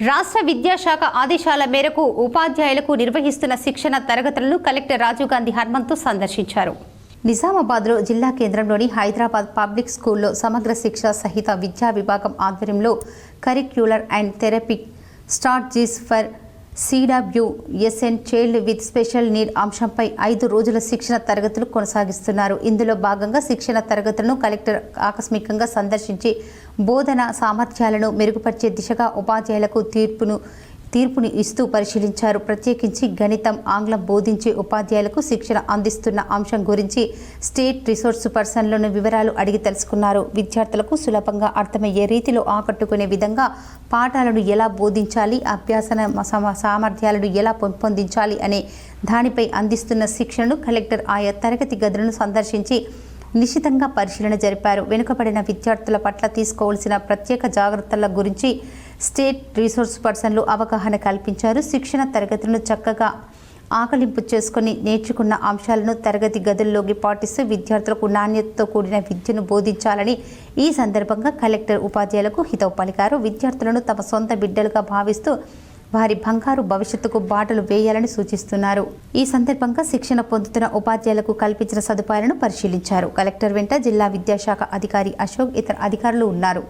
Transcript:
రాష్ట్ర విద్యాశాఖ ఆదేశాల మేరకు ఉపాధ్యాయులకు నిర్వహిస్తున్న శిక్షణ తరగతులను కలెక్టర్ రాజీవ్ గాంధీ హనుమంతు సందర్శించారు. నిజామాబాద్లో జిల్లా కేంద్రంలోని హైదరాబాద్ పబ్లిక్ స్కూల్లో సమగ్ర శిక్ష సహిత విద్యా విభాగం ఆధ్వర్యంలో curricular and therapeutic strategies for CWSN child with special need అంశంపై 5 రోజుల శిక్షణ తరగతులు కొనసాగిస్తున్నారు. ఇందులో భాగంగా శిక్షణ తరగతులను కలెక్టర్ ఆకస్మికంగా సందర్శించి బోధన సామర్థ్యాలను మెరుగుపరిచే దిశగా ఉపాధ్యాయులకు తీర్పుని ఇస్తూ పరిశీలించారు. ప్రత్యేకించి గణితం, ఆంగ్లం బోధించే ఉపాధ్యాయులకు శిక్షణ అందిస్తున్న అంశం గురించి స్టేట్ రిసోర్స్ పర్సన్లను వివరాలు అడిగి తెలుసుకున్నారు. విద్యార్థులకు సులభంగా అర్థమయ్యే రీతిలో ఆకట్టుకునే విధంగా పాఠాలను ఎలా బోధించాలి, అభ్యాసన సామర్థ్యాలను ఎలా పెంపొందించాలి అనే దానిపై అందిస్తున్న శిక్షణను కలెక్టర్ ఆయా తరగతి గదులను సందర్శించి నిశితంగా పరిశీలన జరిపారు. వెనుకబడిన విద్యార్థుల పట్ల తీసుకోవాల్సిన ప్రత్యేక జాగ్రత్తల గురించి స్టేట్ రిసోర్స్ పర్సన్లు అవగాహన కల్పించారు. శిక్షణ తరగతులను చక్కగా ఆకలింపు చేసుకుని నేర్చుకున్న అంశాలను తరగతి గదుల్లోకి పాటిస్తూ విద్యార్థులకు నాణ్యతతో కూడిన విద్యను బోధించాలని ఈ సందర్భంగా కలెక్టర్ ఉపాధ్యాయులకు హితవు పలికారు. విద్యార్థులను తమ సొంత బిడ్డలుగా భావిస్తూ వారి బంగారు భవిష్యత్తుకు బాటలు వేయాలని సూచిస్తున్నారు. ఈ సందర్భంగా శిక్షణ పొందుతున్న ఉపాధ్యాయులకు కల్పించిన సదుపాయాలను పరిశీలించారు. కలెక్టర్ వెంట జిల్లా విద్యాశాఖ అధికారి అశోక్, ఇతర అధికారులు ఉన్నారు.